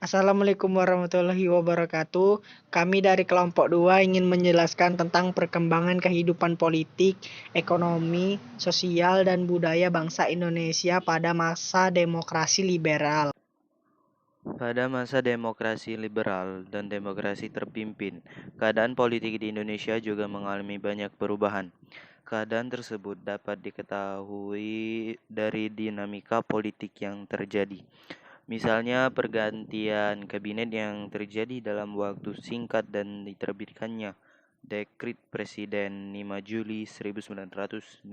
Assalamualaikum warahmatullahi wabarakatuh. Kami dari kelompok 2 ingin menjelaskan tentang perkembangan kehidupan politik, ekonomi, sosial, dan budaya bangsa Indonesia pada masa demokrasi liberal. Pada masa demokrasi liberal dan demokrasi terpimpin, keadaan politik di Indonesia juga mengalami banyak perubahan. Keadaan tersebut dapat diketahui dari dinamika politik yang terjadi. Misalnya pergantian kabinet yang terjadi dalam waktu singkat dan diterbitkannya Dekrit Presiden 5 Juli 1959.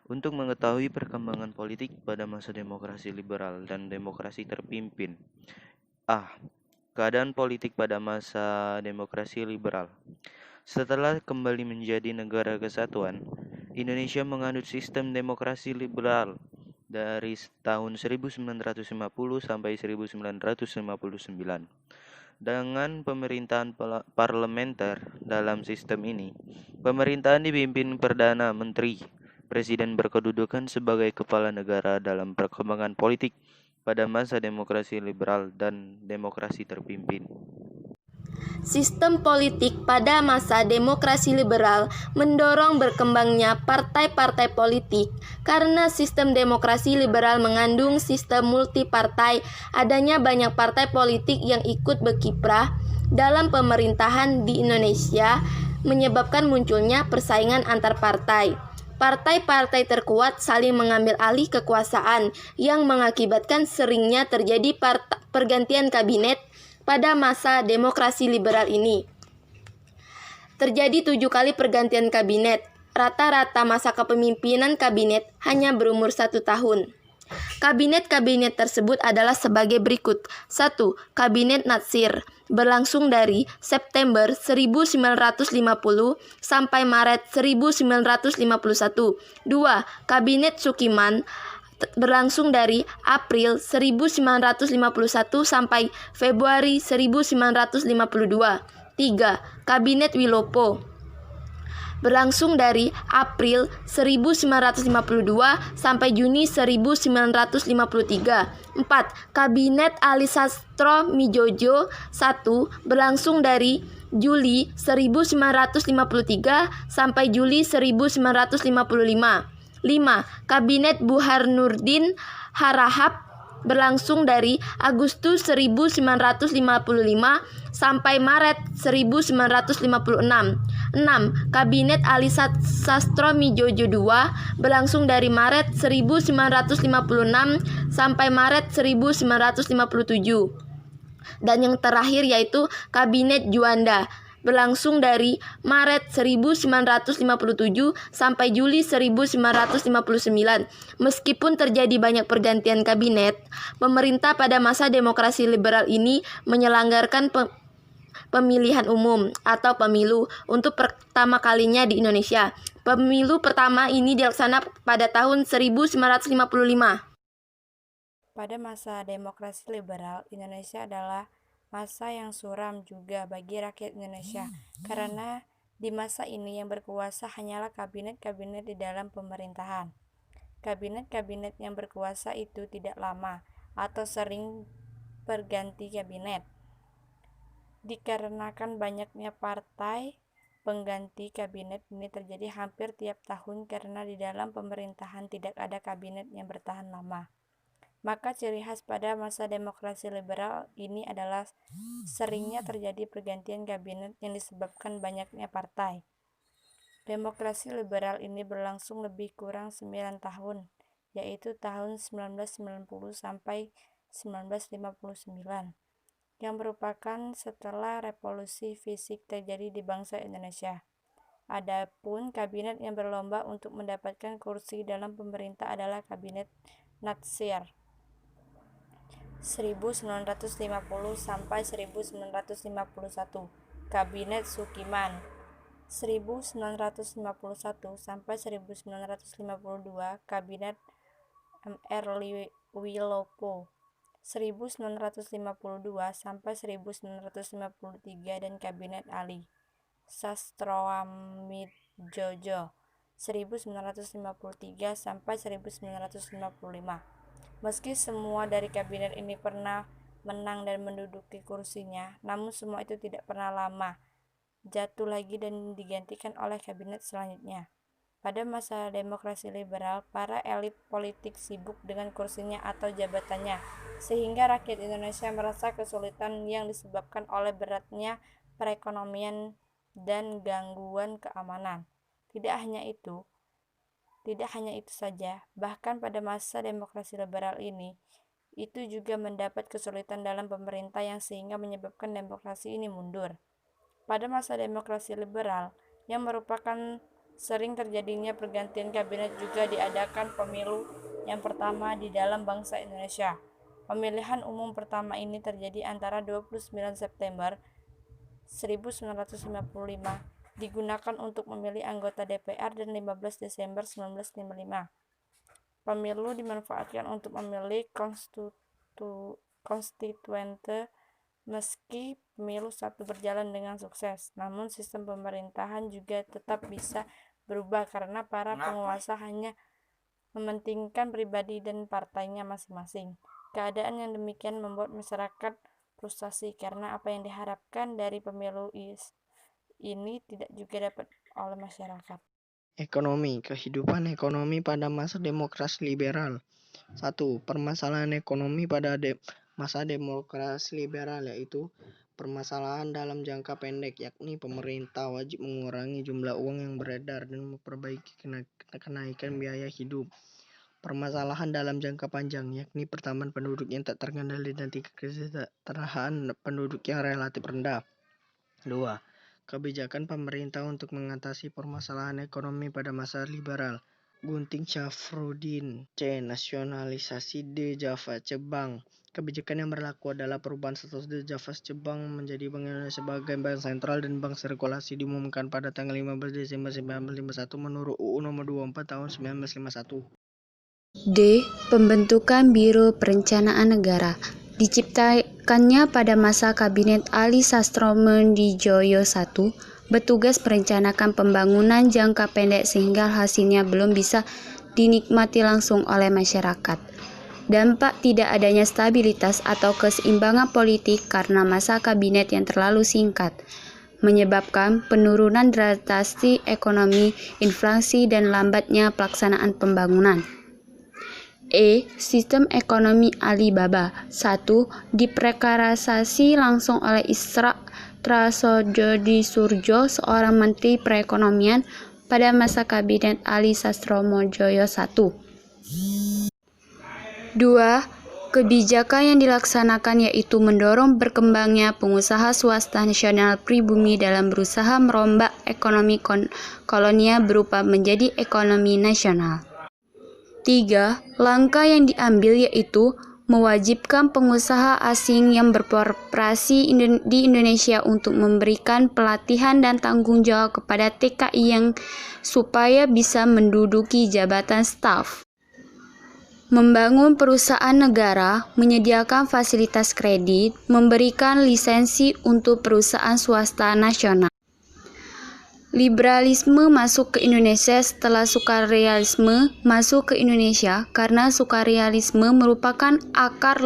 Untuk mengetahui perkembangan politik pada masa demokrasi liberal dan demokrasi terpimpin. A. Keadaan politik pada masa demokrasi liberal. Setelah kembali menjadi negara kesatuan, Indonesia menganut sistem demokrasi liberal dari tahun 1950 sampai 1959. Dengan pemerintahan parlementer dalam sistem ini, pemerintahan dipimpin Perdana Menteri. Presiden berkedudukan sebagai kepala negara dalam perkembangan politik pada masa demokrasi liberal dan demokrasi terpimpin. Sistem politik pada masa demokrasi liberal mendorong berkembangnya partai-partai politik karena sistem demokrasi liberal mengandung sistem multipartai, adanya banyak partai politik yang ikut berkiprah dalam pemerintahan di Indonesia menyebabkan munculnya persaingan antar partai. Partai-partai terkuat saling mengambil alih kekuasaan yang mengakibatkan seringnya terjadi pergantian kabinet pada masa demokrasi liberal ini. Terjadi 7 kali pergantian kabinet. Rata-rata masa kepemimpinan kabinet hanya berumur 1 tahun. Kabinet-kabinet tersebut adalah sebagai berikut. 1. Kabinet Natsir berlangsung dari September 1950 sampai Maret 1951. 2. Kabinet Sukiman berlangsung dari April 1951 sampai Februari 1952. 3. Kabinet Wilopo berlangsung dari April 1952 sampai Juni 1953. 4. Kabinet Ali Sastro Midjojo 1 berlangsung dari Juli 1953 sampai Juli 1955. 5. Kabinet Burhanuddin Harahap berlangsung dari Agustus 1955 sampai Maret 1956. 6. Kabinet Ali Sastro Midjojo II berlangsung dari Maret 1956 sampai Maret 1957. Dan yang terakhir yaitu Kabinet Juanda berlangsung dari Maret 1957 sampai Juli 1959. Meskipun terjadi banyak pergantian kabinet, pemerintah pada masa demokrasi liberal ini menyelenggarkan pemilihan umum atau pemilu untuk pertama kalinya di Indonesia. Pemilu pertama ini dilaksanakan pada tahun 1955. Pada masa demokrasi liberal, Indonesia adalah masa yang suram juga bagi rakyat Indonesia, karena di masa ini yang berkuasa hanyalah kabinet-kabinet di dalam pemerintahan. Kabinet-kabinet yang berkuasa itu tidak lama atau sering berganti kabinet. Dikarenakan banyaknya partai, pengganti kabinet ini terjadi hampir tiap tahun karena di dalam pemerintahan tidak ada kabinet yang bertahan lama. Maka ciri khas pada masa demokrasi liberal ini adalah seringnya terjadi pergantian kabinet yang disebabkan banyaknya partai. Demokrasi liberal ini berlangsung lebih kurang 9 tahun, yaitu tahun 1990 sampai 1959, yang merupakan setelah revolusi fisik terjadi di bangsa Indonesia. Adapun kabinet yang berlomba untuk mendapatkan kursi dalam pemerintah adalah Kabinet Natsir 1950 sampai 1951, Kabinet Sukiman 1951 sampai 1952, Kabinet MR Wilopo 1952 sampai 1953, dan Kabinet Ali Sastroamidjojo 1953 sampai 1955. Meski semua dari kabinet ini pernah menang dan menduduki kursinya, namun semua itu tidak pernah lama jatuh lagi dan digantikan oleh kabinet selanjutnya. Pada masa demokrasi liberal, para elit politik sibuk dengan kursinya atau jabatannya, sehingga rakyat Indonesia merasa kesulitan yang disebabkan oleh beratnya perekonomian dan gangguan keamanan. Tidak hanya itu saja, bahkan pada masa demokrasi liberal ini, itu juga mendapat kesulitan dalam pemerintah yang sehingga menyebabkan demokrasi ini mundur. Pada masa demokrasi liberal, yang merupakan sering terjadinya pergantian kabinet, juga diadakan pemilu yang pertama di dalam bangsa Indonesia. Pemilihan umum pertama ini terjadi antara 29 September 1955, digunakan untuk memilih anggota DPR, dan 15 Desember 1955. Pemilu dimanfaatkan untuk memilih konstituente. Meski pemilu satu berjalan dengan sukses, namun sistem pemerintahan juga tetap bisa berubah karena para penguasa hanya mementingkan pribadi dan partainya masing-masing. Keadaan yang demikian membuat masyarakat frustasi karena apa yang diharapkan dari pemilu ini tidak juga dapat oleh masyarakat. Ekonomi, kehidupan ekonomi pada masa demokrasi liberal. 1. Permasalahan ekonomi pada masa demokrasi liberal, yaitu permasalahan dalam jangka pendek, yakni pemerintah wajib mengurangi jumlah uang yang beredar dan memperbaiki kenaikan biaya hidup. Permasalahan dalam jangka panjang, yakni pertambahan penduduk yang tak terkendali dan kesejahteraan penduduk yang relatif rendah. 2. Kebijakan pemerintah untuk mengatasi permasalahan ekonomi pada masa liberal. Gunting Syafruddin. C. Nasionalisasi De Java Bank. Kebijakan yang berlaku adalah perubahan status De Java Bank menjadi Bank Indonesia sebagai bank sentral dan bank sirkulasi diumumkan pada tanggal 15 Desember 1951 menurut UU Nomor 24 Tahun 1951. D. Pembentukan Biro Perencanaan Negara. Diciptakannya pada masa Kabinet Ali Sastroamidjojo I, bertugas merencanakan pembangunan jangka pendek sehingga hasilnya belum bisa dinikmati langsung oleh masyarakat. Dampak tidak adanya stabilitas atau keseimbangan politik karena masa kabinet yang terlalu singkat, menyebabkan penurunan drastis ekonomi, inflasi, dan lambatnya pelaksanaan pembangunan. Sistem ekonomi Alibaba. 1. Diprakarsasi langsung oleh Isra Trasojodi Surjo, seorang menteri perekonomian pada masa kabinet Ali Sastroamidjojo I. 2. Kebijakan yang dilaksanakan yaitu mendorong berkembangnya pengusaha swasta nasional pribumi dalam berusaha merombak ekonomi kolonial berubah menjadi ekonomi nasional. 3. Langkah yang diambil yaitu mewajibkan pengusaha asing yang beroperasi di Indonesia untuk memberikan pelatihan dan tanggung jawab kepada TKI yang supaya bisa menduduki jabatan staf. Membangun perusahaan negara, menyediakan fasilitas kredit, memberikan lisensi untuk perusahaan swasta nasional. Liberalisme masuk ke Indonesia setelah sukarealisme masuk ke Indonesia karena sukarealisme merupakan akar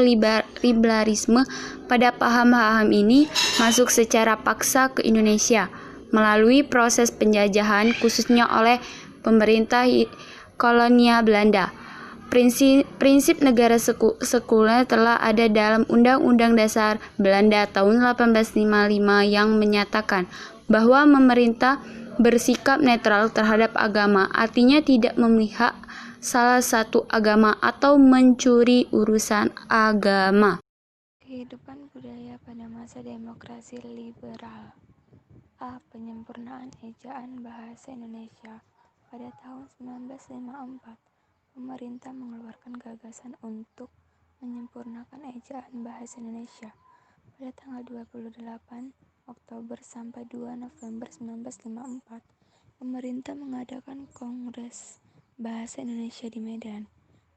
liberalisme. Pada paham-paham ini masuk secara paksa ke Indonesia melalui proses penjajahan khususnya oleh pemerintah kolonial Belanda. Prinsip negara sekuler telah ada dalam Undang-Undang Dasar Belanda tahun 1855 yang menyatakan bahwa pemerintah bersikap netral terhadap agama, artinya tidak memihak salah satu agama atau mencuri urusan agama. Kehidupan budaya pada masa demokrasi liberal. A. Penyempurnaan ejaan bahasa Indonesia. Pada tahun 1954, pemerintah mengeluarkan gagasan untuk menyempurnakan ejaan bahasa Indonesia. Pada tanggal 28 Oktober sampai 2 November 1954, pemerintah mengadakan Kongres Bahasa Indonesia di Medan.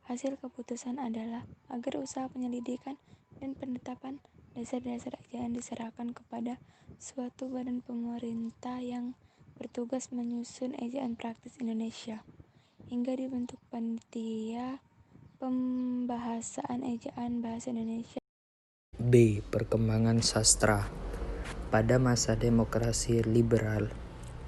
Hasil keputusan adalah agar usaha penyelidikan dan penetapan dasar-dasar ejaan diserahkan kepada suatu badan pemerintah yang bertugas menyusun ejaan praktis Indonesia, hingga dibentuk panitia Pembahasan ejaan bahasa Indonesia. B. Perkembangan sastra. Pada masa demokrasi liberal,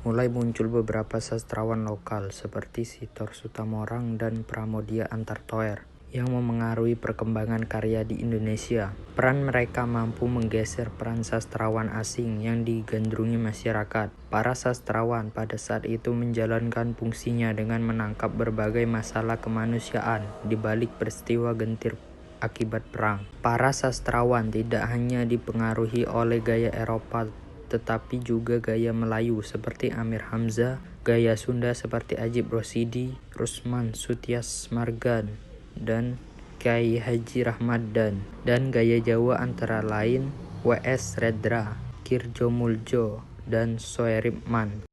mulai muncul beberapa sastrawan lokal seperti Sitor Sutamorang dan Pramoedya Antartoer yang memengaruhi perkembangan karya di Indonesia. Peran mereka mampu menggeser peran sastrawan asing yang digandrungi masyarakat. Para sastrawan pada saat itu menjalankan fungsinya dengan menangkap berbagai masalah kemanusiaan di balik peristiwa gentir akibat perang. Para sastrawan tidak hanya dipengaruhi oleh gaya Eropa tetapi juga gaya Melayu seperti Amir Hamzah, gaya Sunda seperti Ajib Rosidi, Rusman Sutiasmargan, dan Kyai Haji Rahmadan, dan gaya Jawa antara lain W.S. Redra, Kirjo Muljo, dan Soeripman.